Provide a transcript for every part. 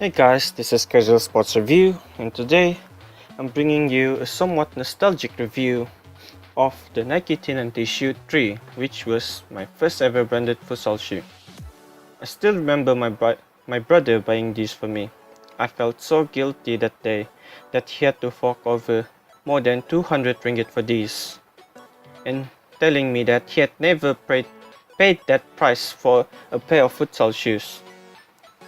Hey guys, this is Casual Sports Review, and today I'm bringing you a somewhat nostalgic review of the Nike T90 Shoot 3, which was my first ever branded futsal shoe. I still remember my brother buying these for me. I felt so guilty that day that he had to fork over more than 200 ringgit for these, and telling me that he had never paid that price for a pair of futsal shoes.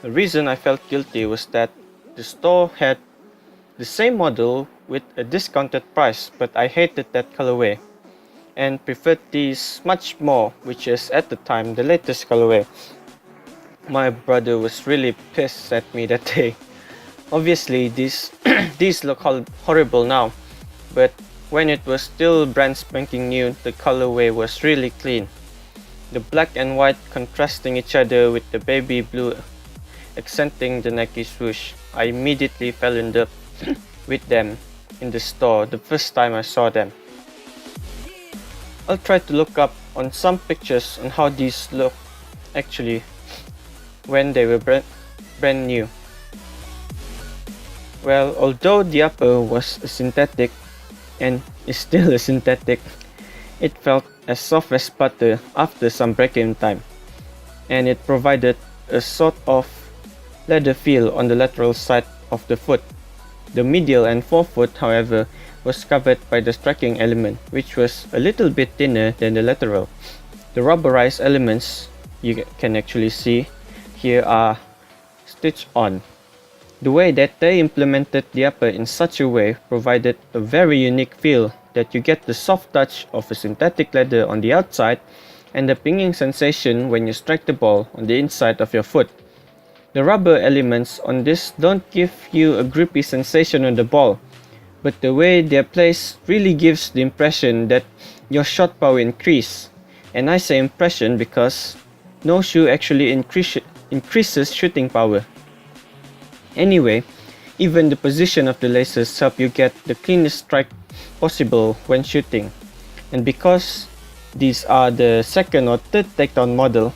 The reason I felt guilty was that the store had the same model with a discounted price, but I hated that colorway and preferred these much more, which is at the time the latest colorway. My brother was really pissed at me that day. Obviously these look horrible now, but when it was still brand spanking new, the colorway was really clean. The black and white contrasting each other with the baby blue accenting the Nike swoosh. I immediately fell in love with them in the store the first time I saw them. I'll try to look up on some pictures on how these look actually when they were brand new. Well, although the upper was a synthetic and is still a synthetic, it felt as soft as butter after some break-in time, and it provided a sort of leather feel on the lateral side of the foot. The medial and forefoot, however, was covered by the striking element, which was a little bit thinner than the lateral. The rubberized elements you can actually see here are stitched on. The way that they implemented the upper in such a way provided a very unique feel that you get the soft touch of a synthetic leather on the outside and the pinging sensation when you strike the ball on the inside of your foot. The rubber elements on this don't give you a grippy sensation on the ball, but the way they're placed really gives the impression that your shot power increases. And I say impression because no shoe actually increases shooting power. Anyway, even the position of the laces help you get the cleanest strike possible when shooting. And because these are the second or third takedown model,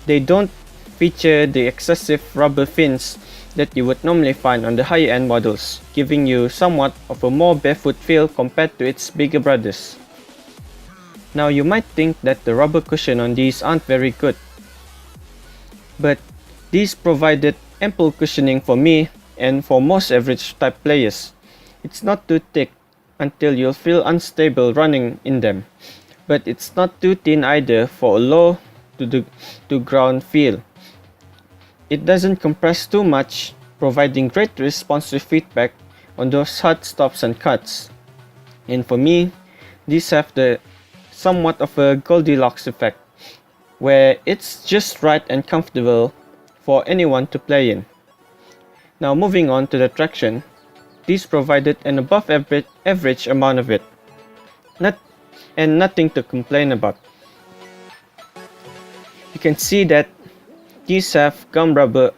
they don't feature the excessive rubber fins that you would normally find on the higher end models, giving you somewhat of a more barefoot feel compared to its bigger brothers. Now you might think that the rubber cushion on these aren't very good, but these provided ample cushioning for me and for most average type players. It's not too thick until you'll feel unstable running in them, but it's not too thin either for a low to ground feel. It doesn't compress too much, providing great responsive feedback on those hard stops and cuts. And for me, these have the somewhat of a Goldilocks effect, where it's just right and comfortable for anyone to play in. Now moving on to the traction, these provided an above average amount of it, nothing to complain about. You can see that these have gum rubber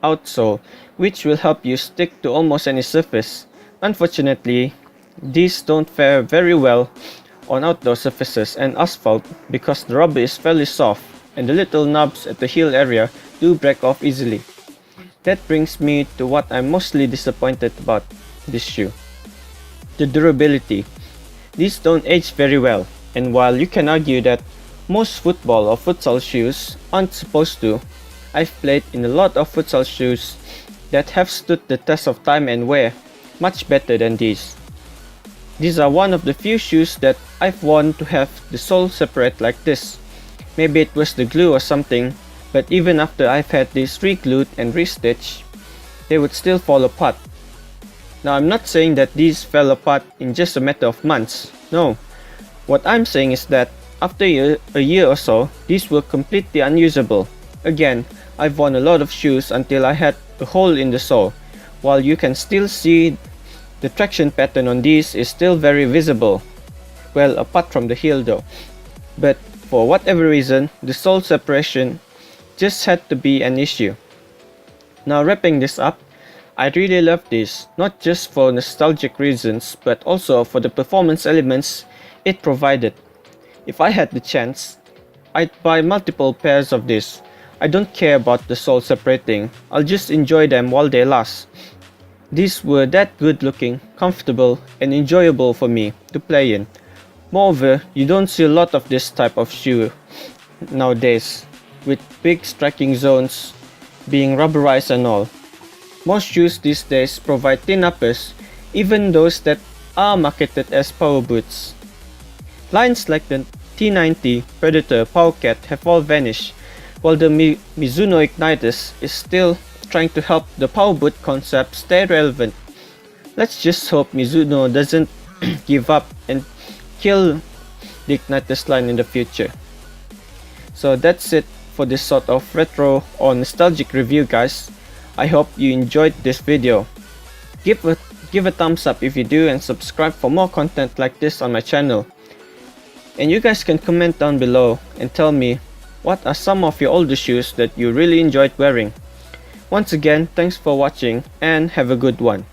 outsole, which will help you stick to almost any surface. Unfortunately, these don't fare very well on outdoor surfaces and asphalt because the rubber is fairly soft and the little knobs at the heel area do break off easily. That brings me to what I'm mostly disappointed about this shoe: the durability. These don't age very well, and while you can argue that most football or futsal shoes aren't supposed to, I've played in a lot of futsal shoes that have stood the test of time and wear much better than these. These are one of the few shoes that I've worn to have the sole separate like this. Maybe it was the glue or something, but even after I've had these re-glued and re-stitched, they would still fall apart. Now I'm not saying that these fell apart in just a matter of months. No, what I'm saying is that after a year or so, these were completely unusable. Again, I've worn a lot of shoes until I had a hole in the sole. While you can still see the traction pattern on these is still very visible. Well, apart from the heel though. But for whatever reason, the sole separation just had to be an issue. Now wrapping this up, I really love this, not just for nostalgic reasons, but also for the performance elements it provided. If I had the chance, I'd buy multiple pairs of this. I don't care about the sole separating, I'll just enjoy them while they last. These were that good looking, comfortable, and enjoyable for me to play in. Moreover, you don't see a lot of this type of shoe nowadays, with big striking zones being rubberized and all. Most shoes these days provide thin uppers, even those that are marketed as power boots. Lines like the T90, Predator, Powercat have all vanished, while the Mizuno Entice is still trying to help the power boot concept stay relevant. Let's just hope Mizuno doesn't give up and kill the Entice line in the future. So that's it for this sort of retro or nostalgic review, guys. I hope you enjoyed this video. Give a thumbs up if you do, and subscribe for more content like this on my channel. And you guys can comment down below and tell me what are some of your older shoes that you really enjoyed wearing. Once again, thanks for watching and have a good one.